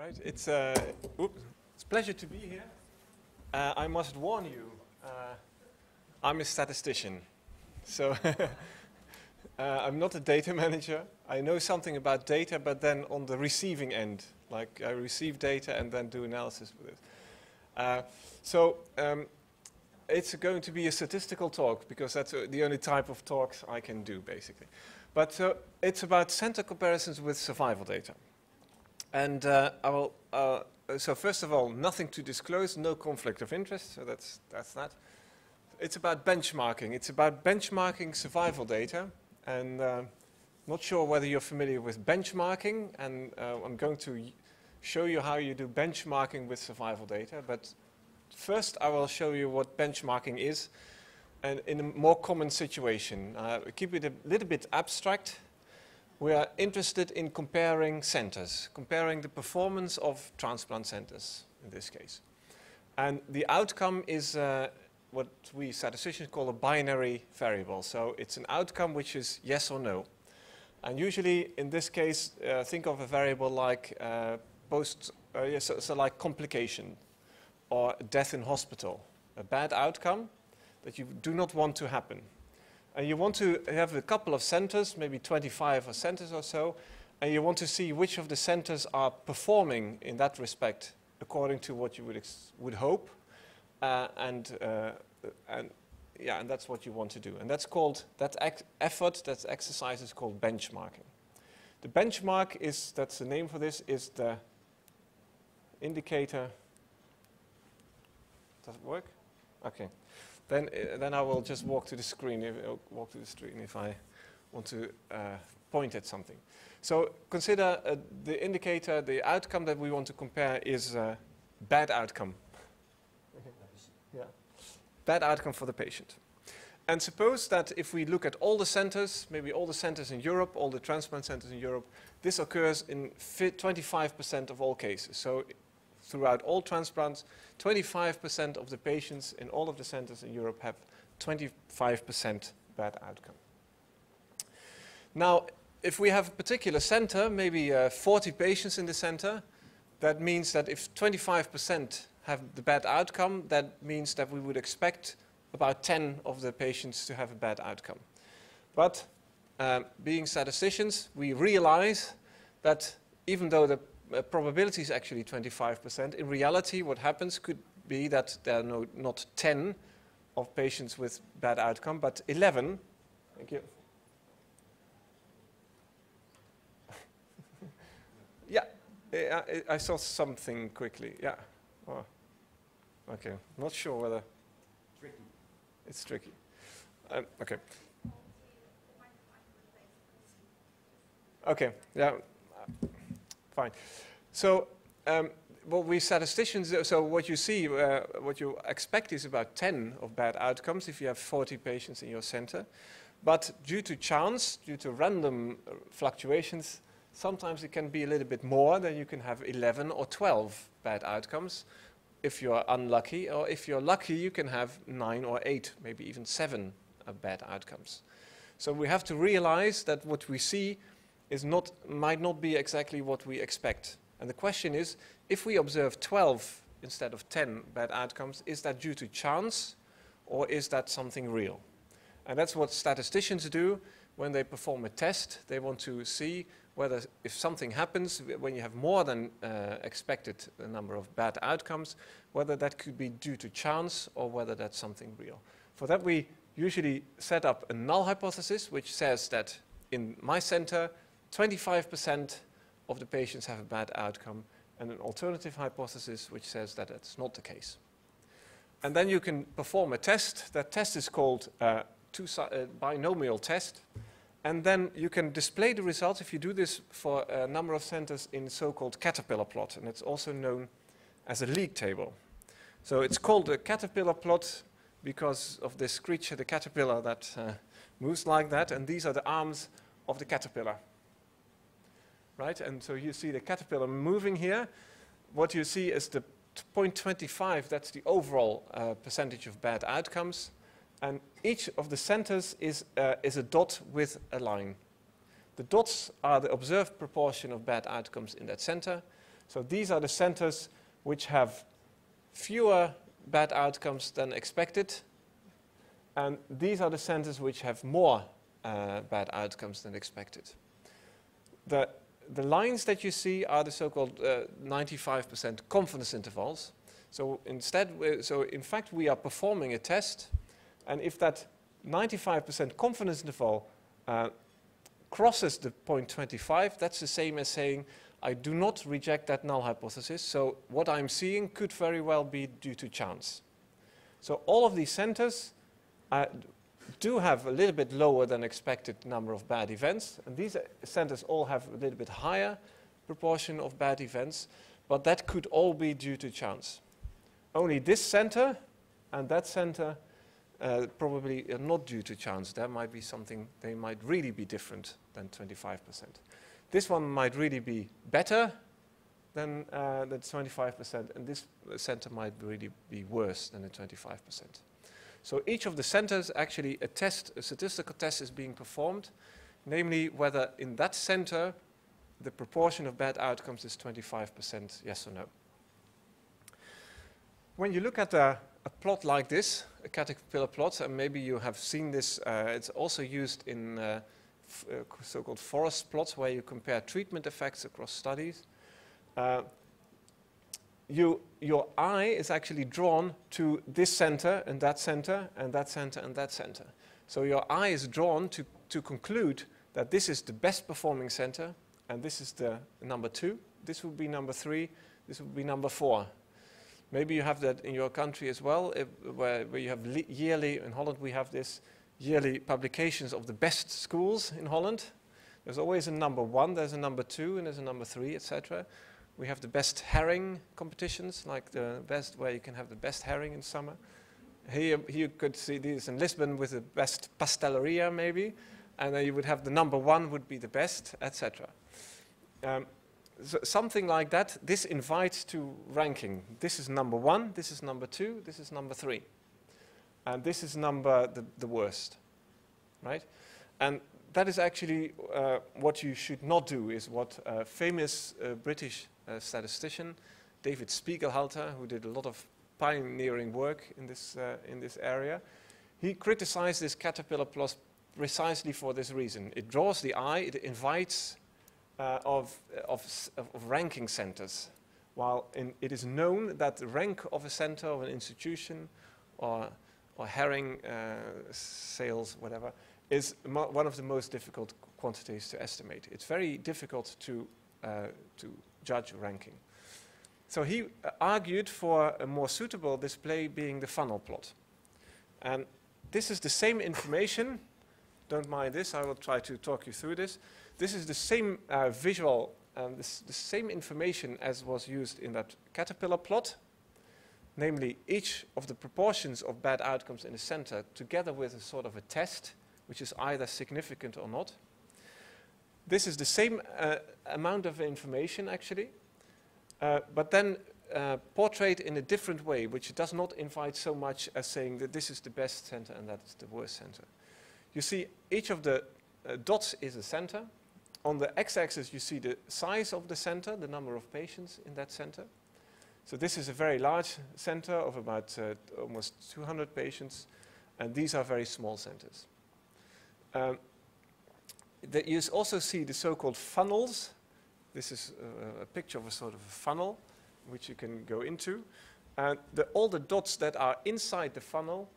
right, it's a pleasure to be here. I must warn you, I'm a statistician, so I'm not a data manager. I know something about data, but then on the receiving end, like I receive data and then do analysis with it. It's going to be a statistical talk because that's the only type of talks I can do, basically. But it's about center comparisons with survival data. And so first of all, nothing to disclose, no conflict of interest, so that's that. It's about benchmarking. It's about benchmarking survival data. And not sure whether you're familiar with benchmarking, and I'm going to show you how you do benchmarking with survival data. But first, I will show you what benchmarking is, and in a more common situation. Keep it a little bit abstract. We are interested in comparing centers, comparing the performance of transplant centers, in this case. And the outcome is what we statisticians call a binary variable. So it's an outcome which is yes or no. And usually, in this case, think of a variable like like complication or death in hospital, a bad outcome that you do not want to happen. And you want to have a couple of centers, maybe 25 centers or so, and you want to see which of the centers are performing in that respect according to what you would hope, and that's what you want to do. And that's called, that exercise is called benchmarking. The benchmark is, that's the name for this, is the indicator. Does it work? Okay. Then I will just walk to the screen. If I want to point at something. So consider the indicator, the outcome that we want to compare is bad outcome. Yeah. Bad outcome for the patient. And suppose that if we look at all the centers, maybe all the centers in Europe, all the transplant centers in Europe, this occurs in 25% of all cases. So throughout all transplants, 25% of the patients in all of the centers in Europe have 25% bad outcome. Now, if we have a particular center, maybe 40 patients in the center, that means that if 25% have the bad outcome, that means that we would expect about 10 of the patients to have a bad outcome. But being statisticians, we realize that even though the probability is actually 25%. In reality, what happens could be that there are not 10 of patients with bad outcome, but 11. Thank you. Yeah, I saw something quickly. Yeah. Oh. Okay. Not sure whether. Tricky. It's tricky. Okay. Okay. Yeah. Fine. So what we statisticians, so what you see, what you expect is about 10 of bad outcomes if you have 40 patients in your center. But due to chance, due to random fluctuations, sometimes it can be a little bit more, then you can have 11 or 12 bad outcomes if you're unlucky. Or if you're lucky, you can have 9 or 8, maybe even 7 bad outcomes. So we have to realize that what we see might not be exactly what we expect. And the question is, if we observe 12 instead of 10 bad outcomes, is that due to chance or is that something real? And that's what statisticians do when they perform a test. They want to see whether if something happens when you have more than expected a number of bad outcomes, whether that could be due to chance or whether that's something real. For that, we usually set up a null hypothesis, which says that in my center, 25% of the patients have a bad outcome, and an alternative hypothesis which says that it's not the case. And then you can perform a test. That test is called a binomial test. And then you can display the results if you do this for a number of centers in so-called caterpillar plot, and it's also known as a league table. So it's called a caterpillar plot because of this creature, the caterpillar, that moves like that, and these are the arms of the caterpillar. Right, and so you see the caterpillar moving here. What you see is the 0.25, that's the overall percentage of bad outcomes. And each of the centers is a dot with a line. The dots are the observed proportion of bad outcomes in that center. So these are the centers which have fewer bad outcomes than expected, and these are the centers which have more bad outcomes than expected. The lines that you see are the so-called 95% confidence intervals. So in fact, we are performing a test, and if that 95% confidence interval crosses the 0.25, that's the same as saying, I do not reject that null hypothesis, so what I'm seeing could very well be due to chance. So all of these centers do have a little bit lower than expected number of bad events, and these centers all have a little bit higher proportion of bad events, but that could all be due to chance. Only this center and that center probably are not due to chance. There might be something, they might really be different than 25%. This one might really be better than the 25%, and this center might really be worse than the 25%. So each of the centers, actually a statistical test is being performed, namely whether in that center the proportion of bad outcomes is 25%, yes or no. When you look at a plot like this, a caterpillar plot, and maybe you have seen this, it's also used in so-called forest plots where you compare treatment effects across studies. Your eye is actually drawn to this center and that center and that center and that center. So your eye is drawn to conclude that this is the best performing center, and this is the number 2, this would be number 3, this would be number 4. Maybe you have that in your country as well, where you have yearly, in Holland we have this yearly publications of the best schools in Holland. There's always a number 1, there's a number 2, and there's a number 3, etc. We have the best herring competitions, like the best, where you can have the best herring in summer. Here you could see this in Lisbon with the best pasteleria maybe, and then you would have the number 1 would be the best, etc. So something like that, this invites to ranking. This is number 1, this is number 2, this is number 3. And this is the worst, right? And that is actually what you should not do, is what a famous British statistician, David Spiegelhalter, who did a lot of pioneering work in this area, he criticized this caterpillar plot precisely for this reason. It draws the eye, it invites of ranking centers, while it is known that the rank of a center, of an institution, or herring sales, whatever, is one of the most difficult quantities to estimate. It's very difficult to judge ranking. So he argued for a more suitable display being the funnel plot. And this is the same information. Don't mind this, I will try to talk you through this. This is the same visual, the same information as was used in that caterpillar plot, namely each of the proportions of bad outcomes in the center together with a sort of a test, which is either significant or not. This is the same amount of information actually, but then portrayed in a different way, which does not invite so much as saying that this is the best center and that is the worst center. You see each of the dots is a center. On the x-axis you see the size of the center, the number of patients in that center. So this is a very large center of about almost 200 patients, and these are very small centers. You also see the so-called funnels. This is a picture of a sort of a funnel which you can go into. All the dots that are inside the funnel,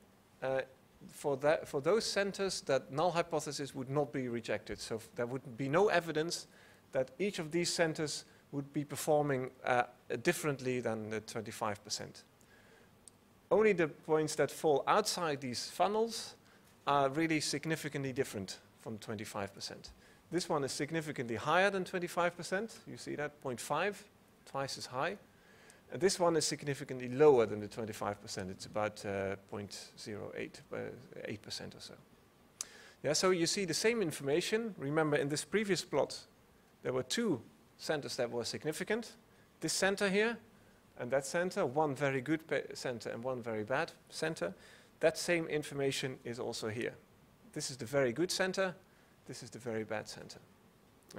for those centers, that null hypothesis would not be rejected. So there would be no evidence that each of these centers would be performing differently than the 25%. Only the points that fall outside these funnels are really significantly different from 25%. This one is significantly higher than 25%. You see that, 0.5, twice as high. And this one is significantly lower than the 25%. It's about 0.08, 8% or so. Yeah, so you see the same information. Remember, in this previous plot, there were 2 centers that were significant. This center here and that center, one very good center and one very bad center. That same information is also here. This is the very good center. This is the very bad center.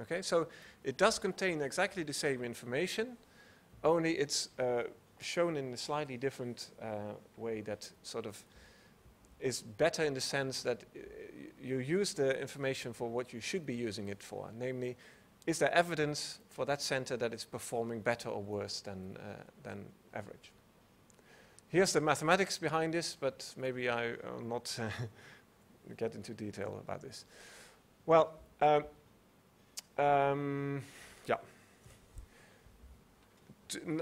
Okay, so it does contain exactly the same information, only it's shown in a slightly different way that sort of is better in the sense that you use the information for what you should be using it for. Namely, is there evidence for that center that it's performing better or worse than average? Here's the mathematics behind this, but maybe I will not get into detail about this. Well, yeah.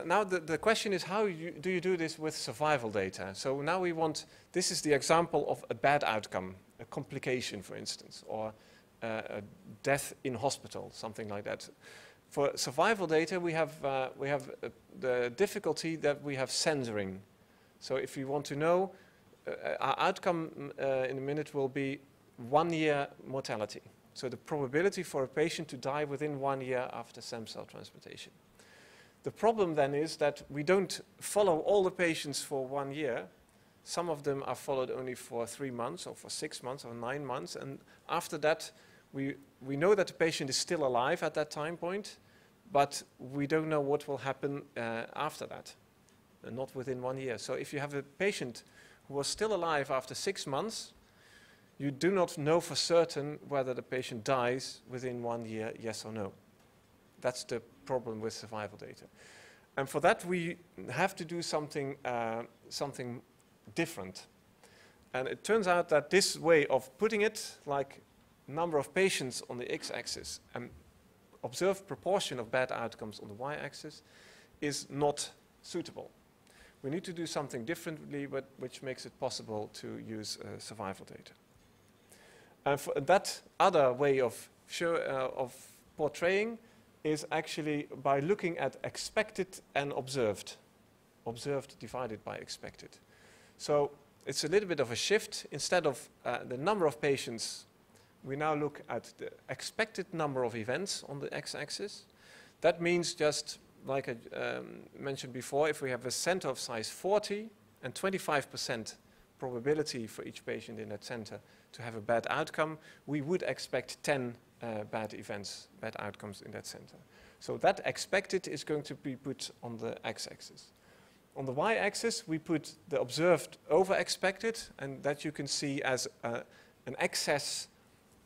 Now the question is, how do you do this with survival data? So now we want, this is the example of a bad outcome, a complication, for instance, or a death in hospital, something like that. For survival data, we have the difficulty that we have censoring. So if you want to know, our outcome in a minute will be 1 year mortality. So the probability for a patient to die within 1 year after stem cell transplantation. The problem then is that we don't follow all the patients for 1 year. Some of them are followed only for 3 months or for 6 months or 9 months. And after that, we know that the patient is still alive at that time point, but we don't know what will happen after that, not within 1 year. So if you have a patient who was still alive after 6 months, you do not know for certain whether the patient dies within 1 year, yes or no. That's the problem with survival data. And for that, we have to do something different. And it turns out that this way of putting it, like number of patients on the x-axis and observed proportion of bad outcomes on the y-axis, is not suitable. We need to do something differently, but which makes it possible to use survival data. And for that other way of portraying is actually by looking at expected and observed. Observed divided by expected. So it's a little bit of a shift. Instead of the number of patients, we now look at the expected number of events on the x-axis. That means, just like I mentioned before, if we have a center of size 40 and 25% probability for each patient in that center to have a bad outcome, we would expect 10 bad events, bad outcomes in that center. So that expected is going to be put on the x-axis. On the y-axis, we put the observed over expected, and that you can see as an excess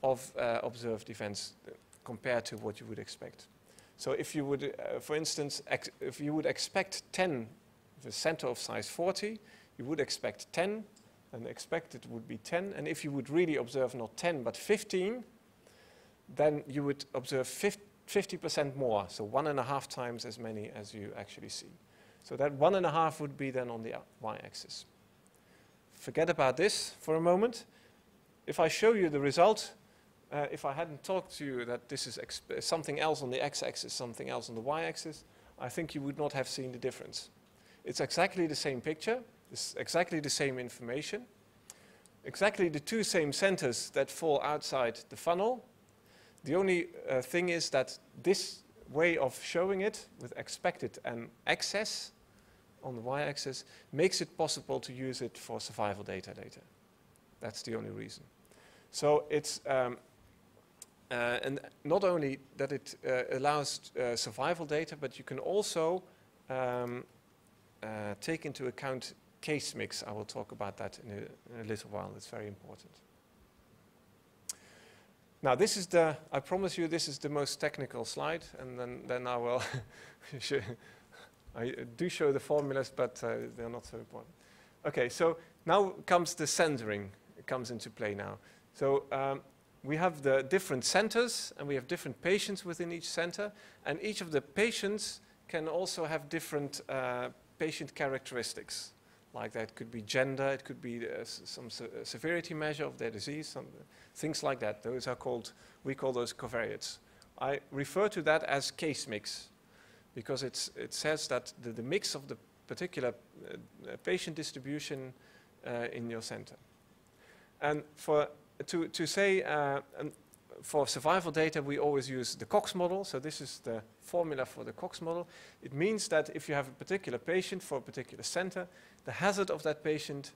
of observed events compared to what you would expect. So if you would, for instance, if you would expect 10, the center of size 40, you would expect 10, and expected would be 10. And if you would really observe not 10, but 15, then you would observe 50% more, so 1.5 times as many as you actually see. So that 1.5 would be then on the y-axis. Forget about this for a moment. If I show you the result, if I hadn't talked to you that this is something else on the x-axis, something else on the y-axis, I think you would not have seen the difference. It's exactly the same picture, it's exactly the same information, exactly the two same centers that fall outside the funnel. The only thing is that this way of showing it with expected and excess on the y-axis makes it possible to use it for survival data later. That's the only reason. So it's, and not only that it allows survival data, but you can also take into account case mix. I will talk about that in a little while. It's very important. Now this is the, I promise you this is the most technical slide, and then I will, I do show the formulas, but they're not so important. Okay, so now comes the censoring, it comes into play now. So we have the different centers, and we have different patients within each center, and each of the patients can also have different patient characteristics. Like that could be gender, it could be some severity measure of their disease, some things like that. Those are called, we call those covariates. I refer to that as case mix because it says that the mix of the particular patient distribution in your center. And to say, for survival data, we always use the Cox model. So this is the formula for the Cox model. It means that if you have a particular patient for a particular center, the hazard of that patient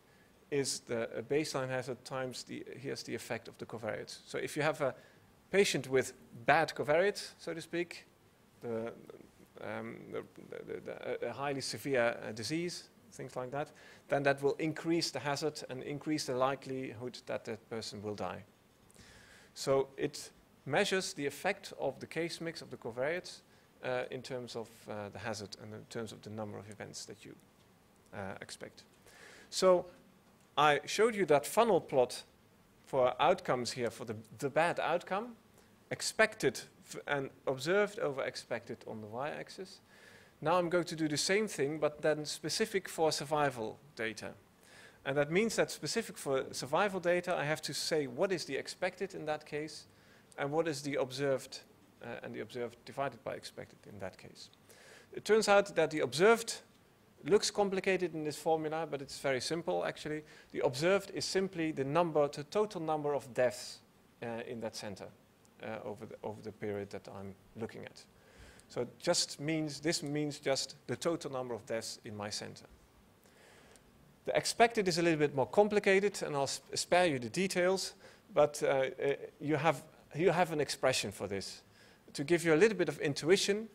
is the baseline hazard times here's the effect of the covariates. So if you have a patient with bad covariates, so to speak, a highly severe disease, things like that, then that will increase the hazard and increase the likelihood that that person will die. So it measures the effect of the case mix of the covariates in terms of the hazard and in terms of the number of events that you expect. So I showed you that funnel plot for outcomes here for the bad outcome, expected and observed over expected on the y-axis. Now I'm going to do the same thing, but then specific for survival data. And that means that specific for survival data, I have to say what is the expected in that case, and what is the observed, and the observed divided by expected in that case. It turns out that the observed looks complicated in this formula, but it's very simple actually. The observed is simply the total number of deaths in that center over the period that I'm looking at. So it just means, this means just the total number of deaths in my center. The expected is a little bit more complicated, and I'll spare you the details, but you have an expression for this. To give you a little bit of intuition,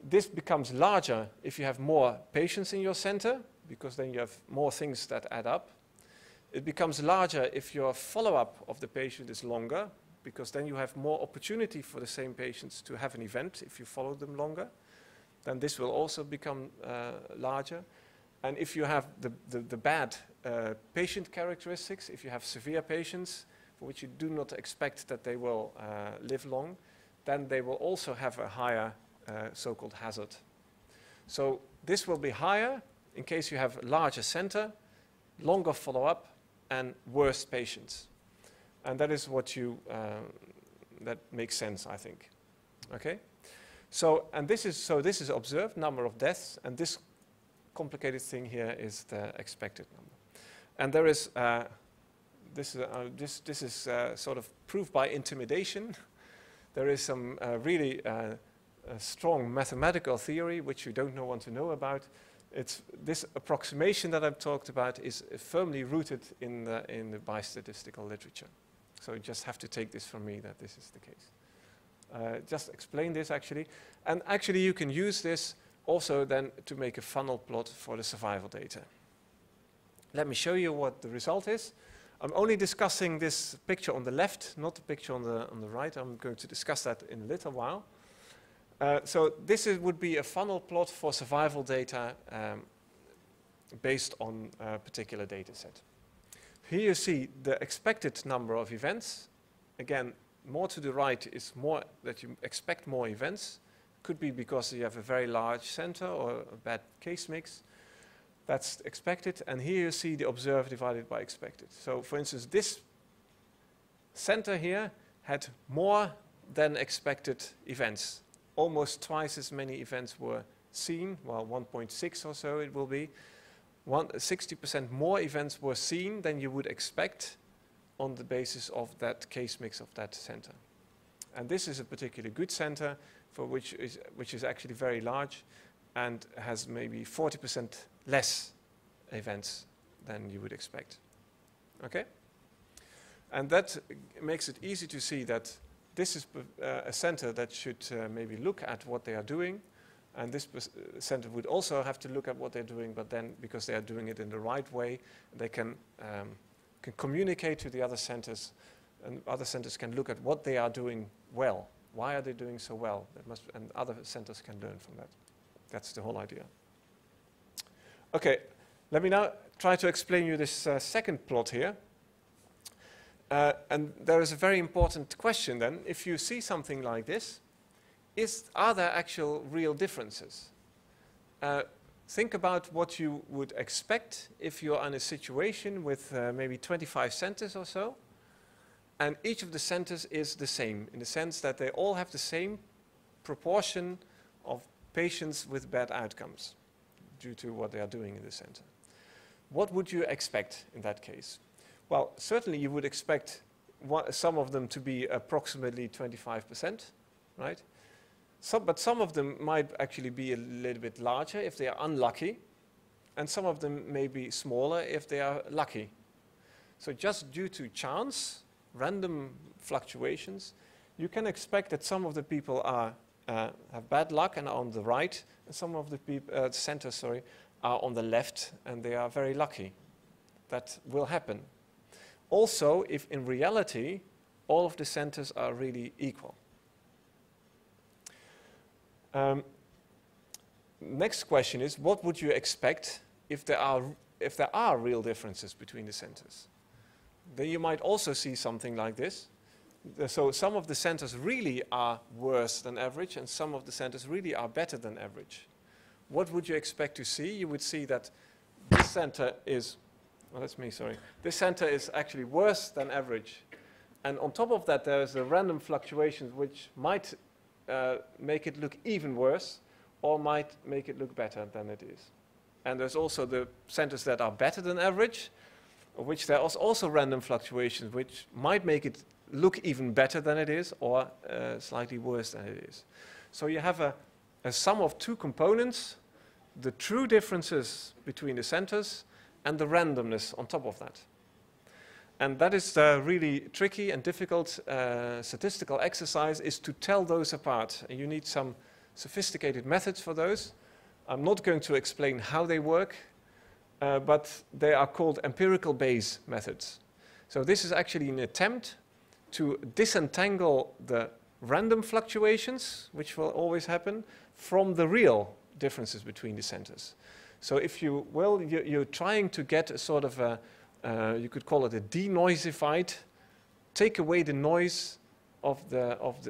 this becomes larger if you have more patients in your center, because then you have more things that add up. It becomes larger if your follow-up of the patient is longer, because then you have more opportunity for the same patients to have an event if you follow them longer. Then this will also become larger. And if you have the bad patient characteristics, if you have severe patients for which you do not expect that they will live long, then they will also have a higher so-called hazard. So this will be higher in case you have a larger center, longer follow-up, and worse patients. And that is what you, that makes sense, I think. Okay? So this is observed number of deaths, and this complicated thing here is the expected number. And there is, this is sort of proof by intimidation. There is some really strong mathematical theory which you don't want to know about. It's this approximation that I've talked about is firmly rooted in the biostatistical literature. So you just have to take this from me that this is the case. Just explain this actually. And actually you can use this also then to make a funnel plot for the survival data. Let me show you what the result is. I'm only discussing this picture on the left, not the picture on the right. I'm going to discuss that in a little while. So this would be a funnel plot for survival data based on a particular data set. Here you see the expected number of events. Again, more to the right is more that you expect more events. Could be because you have a very large center or a bad case mix. That's expected. And here you see the observed divided by expected. So for instance, this center here had more than expected events. Almost twice as many events were seen. Well, 1.6 or so it will be. 60% more events were seen than you would expect on the basis of that case mix of that center. And this is a particularly good center for which is actually very large and has maybe 40% less events than you would expect. Okay? And that makes it easy to see that this is a center that should maybe look at what they are doing. And this center would also have to look at what they're doing, but then because they are doing it in the right way, they can communicate to the other centers, and other centers can look at what they are doing well. Why are they doing so well? And other centers can learn from that. That's the whole idea. Okay, let me now try to explain you this second plot here. And there is a very important question then. If you see something like this, are there actual real differences? Think about what you would expect if you're in a situation with maybe 25 centers or so, and each of the centers is the same in the sense that they all have the same proportion of patients with bad outcomes due to what they are doing in the center. What would you expect in that case? Well, certainly you would expect some of them to be approximately 25%, right? But some of them might actually be a little bit larger if they are unlucky, and some of them may be smaller if they are lucky. So just due to chance, random fluctuations, you can expect that some of the people are have bad luck and are on the right, and some of the centers, are on the left, and they are very lucky. That will happen. Also, if in reality, all of the centers are really equal. Next question is, what would you expect if there are real differences between the centers? Then you might also see something like this. So some of the centers really are worse than average, and some of the centers really are better than average. What would you expect to see? You would see that this center is, well, that's me, sorry. This center is actually worse than average. And on top of that, there's the random fluctuations, which might make it look even worse, or might make it look better than it is. And there's also the centers that are better than average, of which there are also random fluctuations, which might make it look even better than it is, or slightly worse than it is. So you have a sum of two components, the true differences between the centers and the randomness on top of that. And that is the really tricky and difficult statistical exercise, is to tell those apart. And you need some sophisticated methods for those. I'm not going to explain how they work, but they are called empirical Bayes methods. So this is actually an attempt to disentangle the random fluctuations, which will always happen, from the real differences between the centers. So if you will, you're trying to get a sort of a, you could call it a denoisified, take away the noise of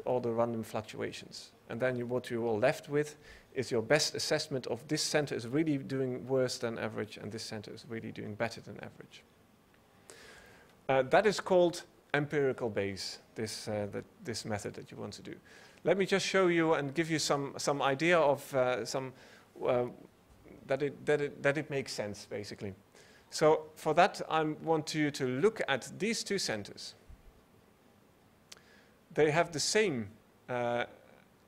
all the random fluctuations. And then what you are left with is your best assessment of this center is really doing worse than average, and this center is really doing better than average. That is called empirical Bayes, this method that you want to do. Let me just show you and give you some idea of that it makes sense, basically. So for that, I want you to look at these two centers. They have the same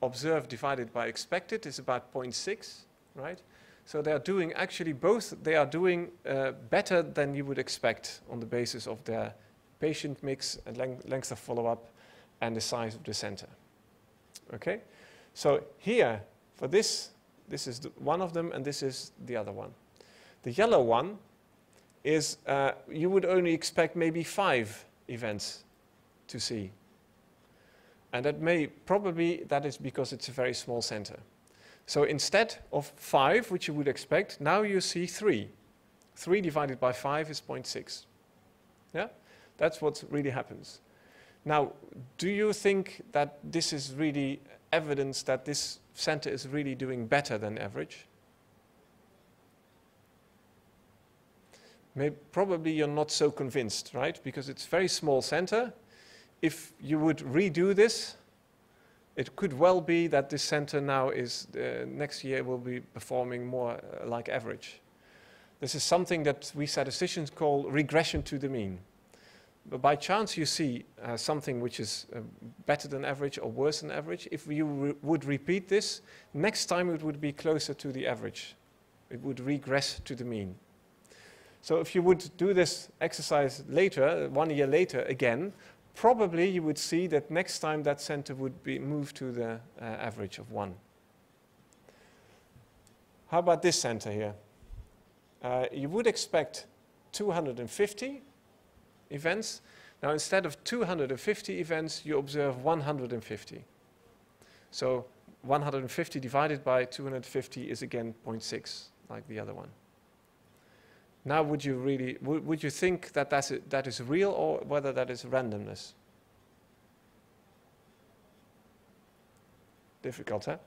observed divided by expected is about 0.6, right? So they are doing actually both. They are doing better than you would expect on the basis of their patient mix and length of follow-up and the size of the center. Okay, so here for this is one of them, and this is the other one. The yellow one is you would only expect maybe 5 events to see. And that is because it's a very small center. So instead of 5, which you would expect, now you see 3. 3 divided by 5 is 0.6. Yeah? That's what really happens. Now, do you think that this is really evidence that this center is really doing better than average? Probably you're not so convinced, right? Because it's a very small center. If you would redo this, it could well be that this center now is, next year will be performing more like average. This is something that we statisticians call regression to the mean. But by chance you see something which is better than average or worse than average, if you would repeat this, next time it would be closer to the average. It would regress to the mean. So if you would do this exercise later, 1 year later again, probably you would see that next time that center would be moved to the average of 1. How about this center here? You would expect 250 events. Now instead of 250 events, you observe 150. So 150 divided by 250 is again 0.6, like the other one. Now would you think that that is real, or whether that is randomness? Difficult, huh?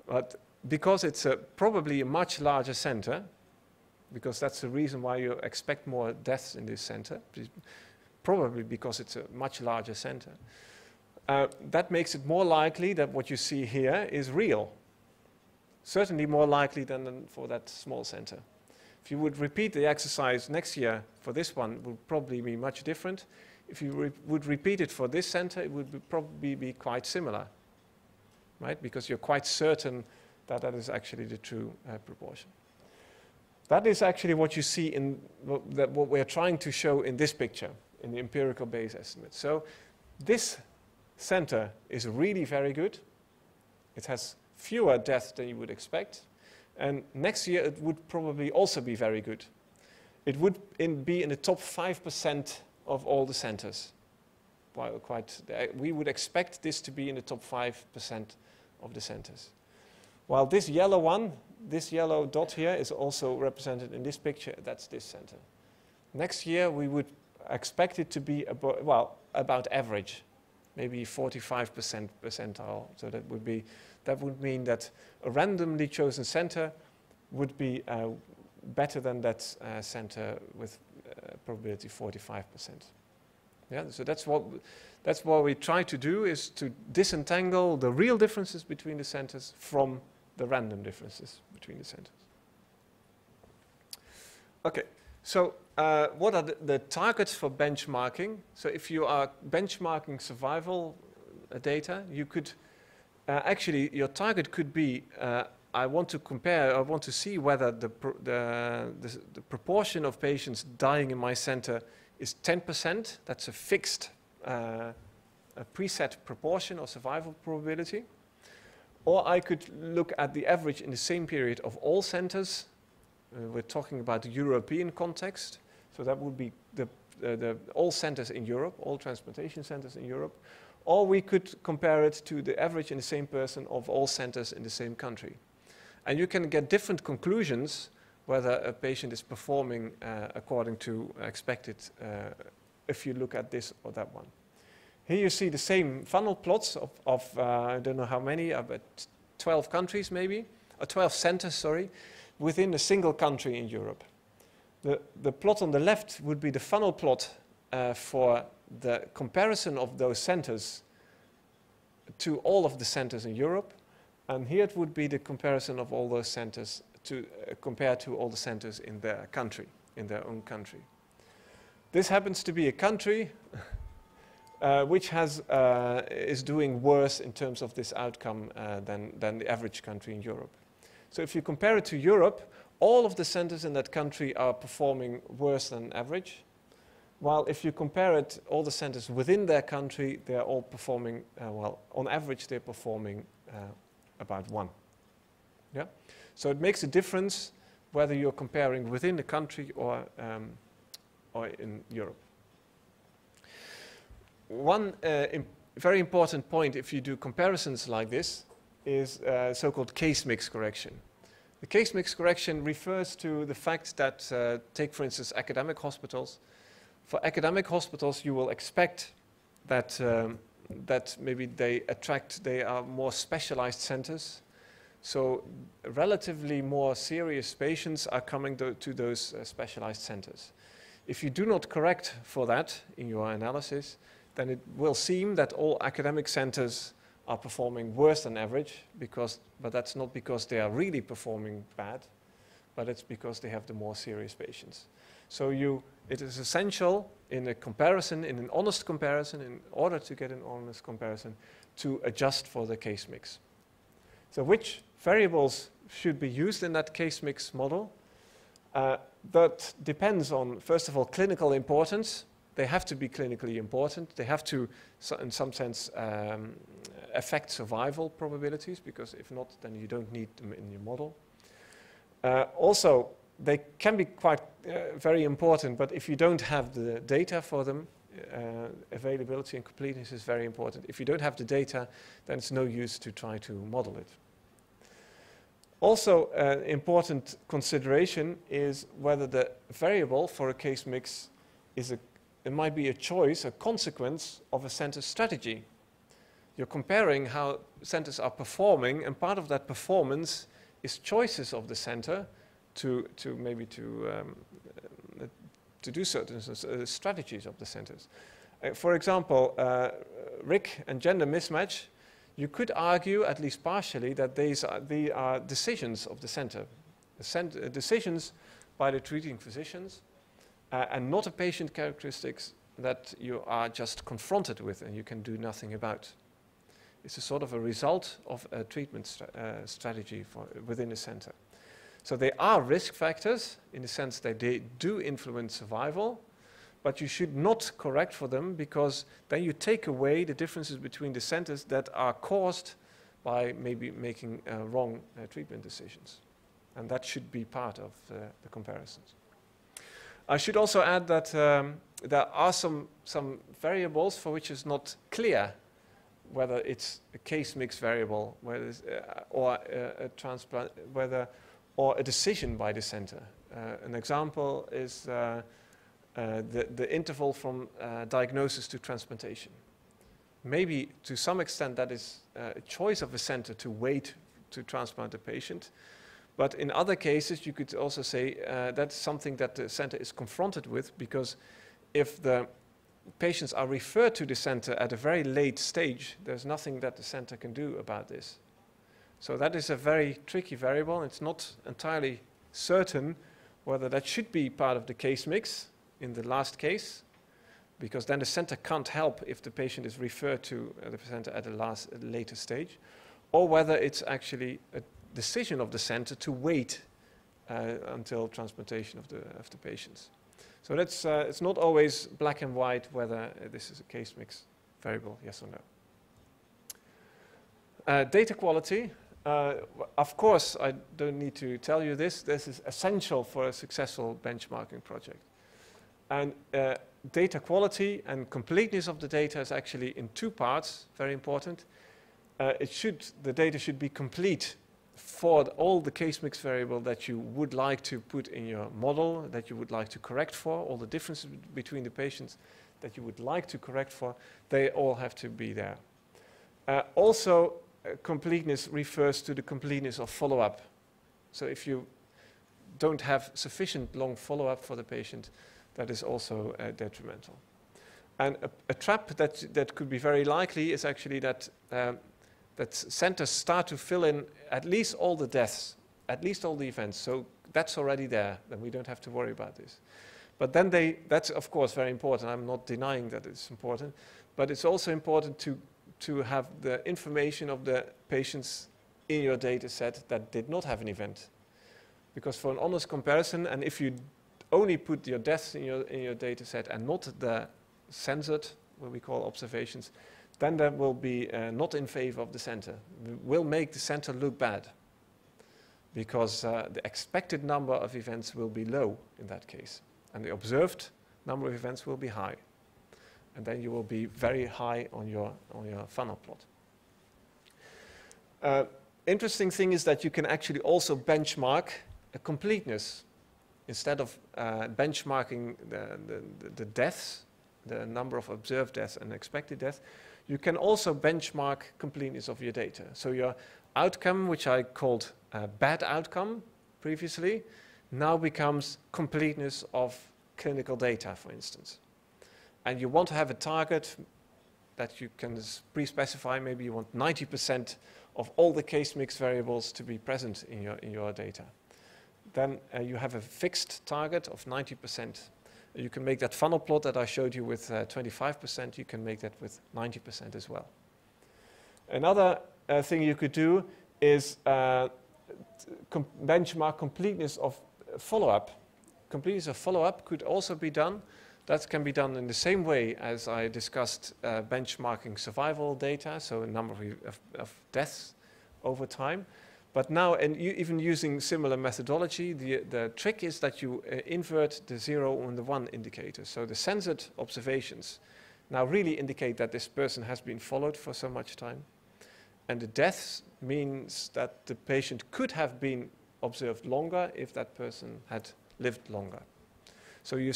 But because it's probably a much larger center, because that's the reason why you expect more deaths in this center, probably because it's a much larger center. That makes it more likely that what you see here is real. Certainly more likely than for that small center. If you would repeat the exercise next year for this one, it would probably be much different. If you would repeat it for this center, it would probably be quite similar, right? Because you're quite certain that that is actually the true proportion. That is actually what you see in what we're trying to show in this picture, in the empirical Bayes estimate. So this center is really very good. It has fewer deaths than you would expect. And next year, it would probably also be very good. It would be in the top 5% of all the centers. We would expect this to be in the top 5% of the centers. While this yellow one, this yellow dot here is also represented in this picture. That's this center. Next year, we would expect it to be about average, maybe 45% percentile. So that would mean that a randomly chosen center would be better than that center with probability 45%. Yeah, so that's what we try to do, is to disentangle the real differences between the centers from the random differences between the centers. Okay, so what are the targets for benchmarking? So if you are benchmarking survival data, you could actually, your target could be, I want to see whether the proportion of patients dying in my center is 10%. That's a fixed, a preset proportion or survival probability. Or I could look at the average in the same period of all centers. We're talking about the European context. So that would be all centers in Europe, all transplantation centers in Europe. Or we could compare it to the average in the same person of all centers in the same country. And you can get different conclusions whether a patient is performing according to expected if you look at this or that one. Here you see the same funnel plots of I don't know how many, but 12 countries maybe, or 12 centers, sorry, within a single country in Europe. The plot on the left would be the funnel plot for the comparison of those centers to all of the centers in Europe. And here it would be the comparison of all those centers compared to all the centers in their country, in their own country. This happens to be a country which is doing worse in terms of this outcome than the average country in Europe. So if you compare it to Europe, all of the centers in that country are performing worse than average. While if you compare it, all the centers within their country, they're all performing, on average, they're performing about 1. Yeah? So it makes a difference whether you're comparing within the country or in Europe. One very important point if you do comparisons like this is so-called case mix correction. The case mix correction refers to the fact that, take for instance academic hospitals. For academic hospitals, you will expect that that maybe they are more specialized centers. So relatively more serious patients are coming to those specialized centers. If you do not correct for that in your analysis, then it will seem that all academic centers are performing worse than average, but that's not because they are really performing bad, but it's because they have the more serious patients. So it is essential in a comparison, in an honest comparison, in order to get an honest comparison, to adjust for the case mix. So which variables should be used in that case mix model? That depends on, first of all, clinical importance. They have to be clinically important. They have to, in some sense, affect survival probabilities, because if not, then you don't need them in your model. Also, they can be quite very important, but if you don't have the data for them, availability and completeness is very important. If you don't have the data, then it's no use to try to model it. Also, an important consideration is whether the variable for a case mix is it might be a choice, a consequence of a center's strategy. You're comparing how centers are performing, and part of that performance is choices of the center to do certain strategies of the centers. For example, Rick and gender mismatch, you could argue, at least partially, that they are decisions of the center, decisions by the treating physicians, and not a patient characteristics that you are just confronted with and you can do nothing about. It's a sort of a result of a treatment strategy within a center. So they are risk factors in the sense that they do influence survival, but you should not correct for them, because then you take away the differences between the centers that are caused by maybe making wrong treatment decisions. And that should be part of the comparisons. I should also add that there are some variables for which it's not clear whether it's a case mix variable, whether or a transplant, or a decision by the center. An example is the interval from diagnosis to transplantation. Maybe to some extent that is a choice of a center to wait to transplant a patient. But in other cases, you could also say that's something that the center is confronted with, because if the patients are referred to the center at a very late stage, there's nothing that the center can do about this. So that is a very tricky variable. It's not entirely certain whether that should be part of the case mix in the last case, because then the center can't help if the patient is referred to the center at a later stage, or whether it's actually a decision of the center to wait until transplantation of the patients. So that's it's not always black and white whether this is a case mix variable, yes or no. Data quality. Of course, I don't need to tell you this. This is essential for a successful benchmarking project. And data quality and completeness of the data is actually in two parts, very important. The data should be complete for all the case mix variable that you would like to put in your model, that you would like to correct for, all the differences between the patients that you would like to correct for, they all have to be there. Also, completeness refers to the completeness of follow-up. So if you don't have sufficient long follow-up for the patient, that is also detrimental. And a trap that could be very likely is actually that that centers start to fill in at least all the deaths, at least all the events. So that's already there, then we don't have to worry about this. But then that's of course very important. I'm not denying that it's important, but it's also important to have the information of the patients in your data set that did not have an event. Because for an honest comparison, and if you only put your deaths in your data set and not the censored, what we call observations, then that will be not in favor of the center. It will make the center look bad, because the expected number of events will be low in that case, and the observed number of events will be high. And then you will be very high on your funnel plot. Interesting thing is that you can actually also benchmark a completeness. Instead of benchmarking the deaths, the number of observed deaths and expected deaths, you can also benchmark completeness of your data. So your outcome, which I called bad outcome previously, now becomes completeness of clinical data, for instance. And you want to have a target that you can pre-specify. Maybe you want 90% of all the case mix variables to be present in your data. Then you have a fixed target of 90%. You can make that funnel plot that I showed you with 25%. You can make that with 90% as well. Another thing you could do is benchmark completeness of follow-up. Completeness of follow-up could also be done. That can be done in the same way as I discussed benchmarking survival data, so a number of deaths over time. But now, and even using similar methodology, the trick is that you invert the 0 and the 1 indicator. So the censored observations now really indicate that this person has been followed for so much time. And the deaths means that the patient could have been observed longer if that person had lived longer. So you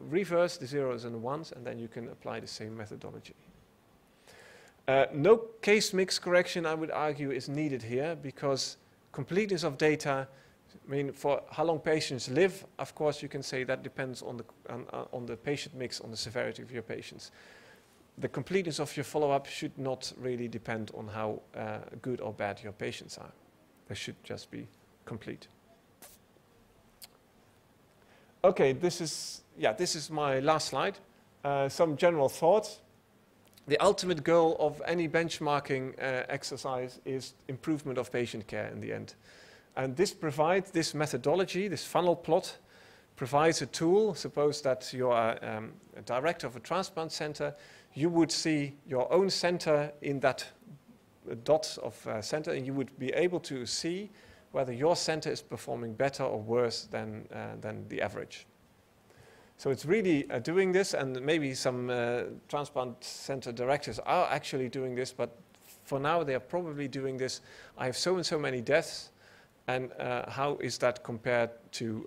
reverse the 0s and the 1s, and then you can apply the same methodology. No case mix correction, I would argue, is needed here, because completeness of data, I mean, for how long patients live, of course, you can say that depends on the patient mix, on the severity of your patients. The completeness of your follow-up should not really depend on how good or bad your patients are. They should just be complete. Okay, this is my last slide. Some general thoughts. The ultimate goal of any benchmarking exercise is improvement of patient care in the end. And this methodology, this funnel plot, provides a tool. Suppose that you are a director of a transplant center. You would see your own center in that dots of center, and you would be able to see whether your center is performing better or worse than the average. So it's really doing this, and maybe some transplant center directors are actually doing this, but for now they are probably doing this. I have so and so many deaths, and how is that compared to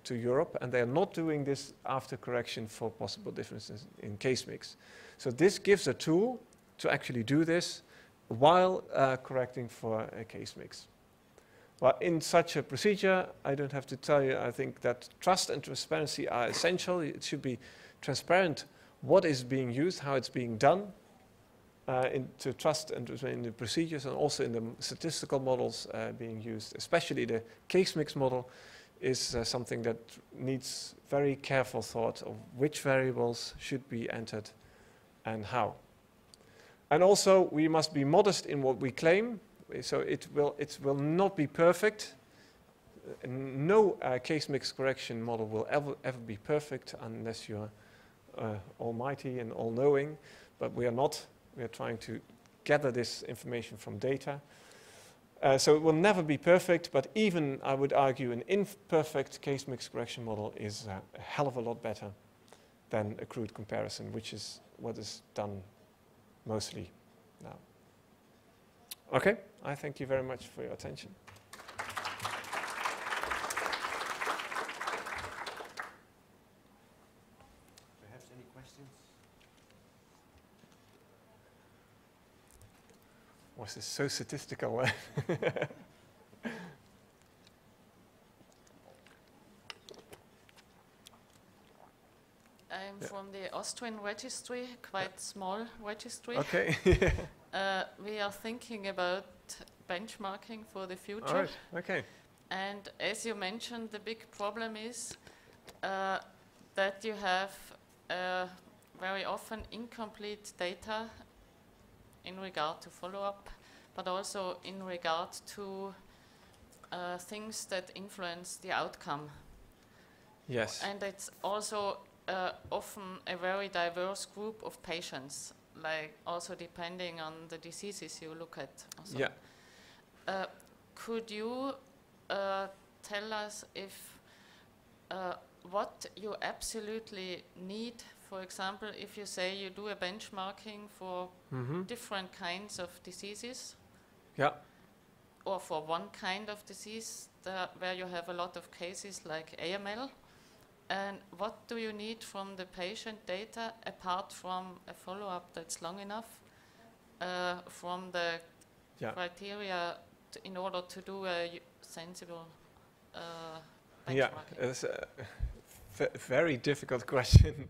Europe? And they are not doing this after correction for possible differences in case mix. So this gives a tool to actually do this while correcting for a case mix. Well, in such a procedure, I don't have to tell you, I think that trust and transparency are essential. It should be transparent what is being used, how it's being done, to trust and in the procedures and also in the statistical models being used. Especially the case mix model is something that needs very careful thought of which variables should be entered and how. And also, we must be modest in what we claim. So it will not be perfect. No case mix correction model will ever be perfect unless you're almighty and all-knowing. But we are not. We are trying to gather this information from data. So it will never be perfect, but even, I would argue, an imperfect case mix correction model is a hell of a lot better than a crude comparison, which is what is done mostly now. Okay, I thank you very much for your attention. Perhaps any questions? Was this so statistical? I'm from the Austrian registry, quite small registry. Okay. We are thinking about benchmarking for the future. All right. Okay. And as you mentioned, the big problem is that you have very often incomplete data in regard to follow-up, but also in regard to things that influence the outcome. Yes. And it's also often a very diverse group of patients, like also depending on the diseases you look at. Also. Yeah. Could you tell us if what you absolutely need, for example, if you say you do a benchmarking for different kinds of diseases, Yeah. or for one kind of disease where you have a lot of cases like AML, and what do you need from the patient data apart from a follow-up that's long enough from the criteria in order to do a sensible benchmarking? Yeah, it's a very difficult question.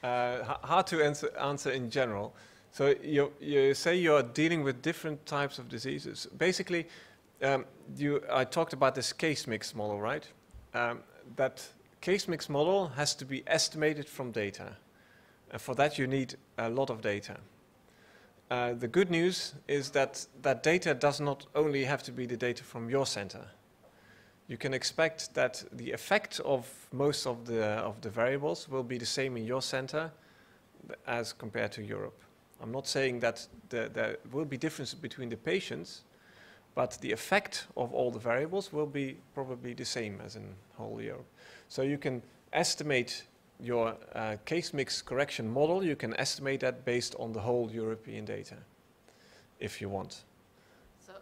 Hard to answer in general. So you say you're dealing with different types of diseases. Basically, I talked about this case mix model, right? That case mix model has to be estimated from data. And for that, you need a lot of data. The good news is that that data does not only have to be the data from your center. You can expect that the effect of most of the variables will be the same in your center as compared to Europe. I'm not saying that there will be differences between the patients, but the effect of all the variables will be probably the same as in whole Europe. So you can estimate your case mix correction model, you can estimate that based on the whole European data, if you want. So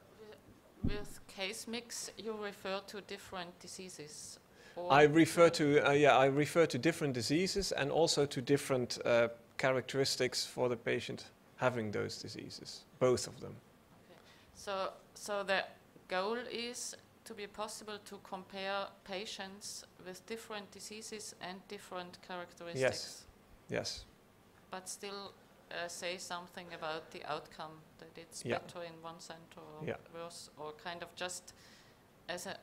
with case mix, you refer to different diseases? Or I refer to different diseases and also to different characteristics for the patient having those diseases, both of them. Okay. So the goal is to be possible to compare patients with different diseases and different characteristics. Yes. Yes. But still say something about the outcome, that it's better in one center or worse, or kind of just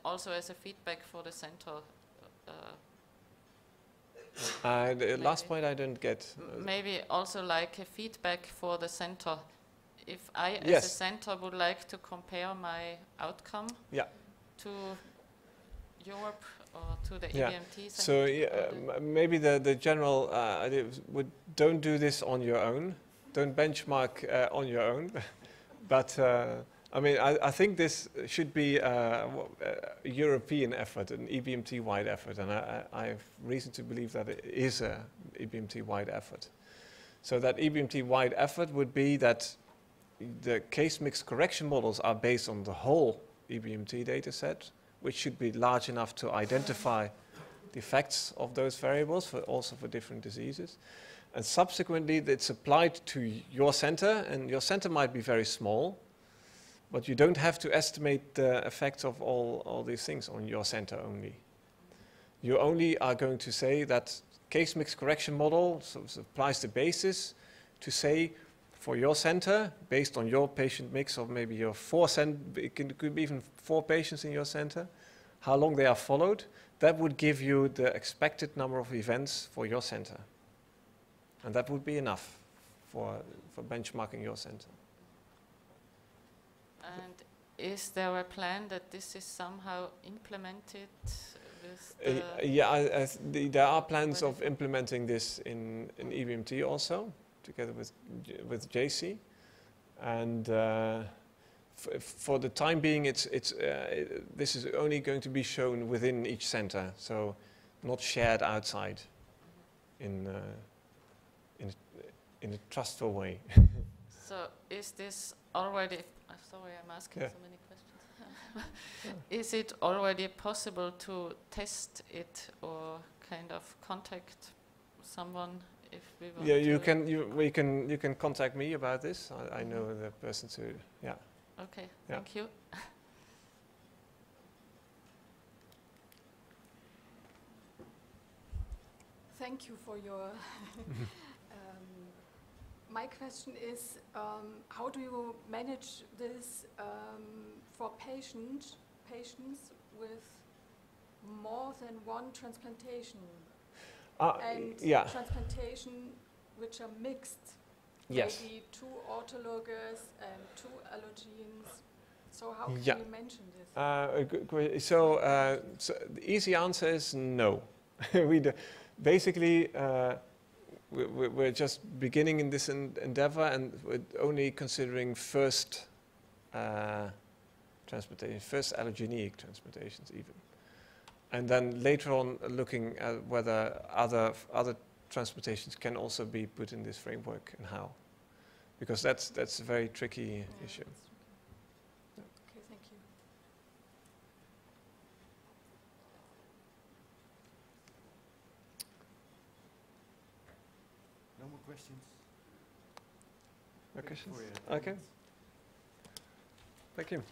also as a feedback for the center. The last point I didn't get. Maybe also like a feedback for the center. If I, as a center, would like to compare my outcome to Europe or to the EBMT center. So maybe the general idea would don't do this on your own. Don't benchmark on your own. But I mean, I think this should be a European effort, an EBMT-wide effort, and I have reason to believe that it is a EBMT-wide effort. So that EBMT-wide effort would be that the case mix correction models are based on the whole EBMT data set, which should be large enough to identify the effects of those variables, also for different diseases. And subsequently, it's applied to your center, and your center might be very small, but you don't have to estimate the effects of all these things on your center only. You only are going to say that case mix correction model applies the basis to say for your center, based on your patient mix of maybe your it could be even 4 patients in your center, how long they are followed, that would give you the expected number of events for your center. And that would be enough for benchmarking your center. And is there a plan that this is somehow implemented with there are plans of implementing this in EBMT also, together with JC. And for the time being, this is only going to be shown within each center, so not shared outside in a trustful way. So is this already, sorry I'm asking so many questions. Is it already possible to test it or kind of contact someone if we want to? You can contact me about this. I know the person to, yeah. Okay, thank you. Thank you for your my question is, how do you manage this for patients with more than one transplantation and transplantation which are mixed? Yes. Maybe 2 autologous and 2 allogenes. So how can you mention this? So the easy answer is no. Basically, we're just beginning in this endeavor, and we're only considering first transplantation, first allogeneic transplantations even. And then later on looking at whether other transplantations can also be put in this framework and how. Because that's a very tricky issue. Okay, thank you. No more questions? No questions? For Okay. Thank you.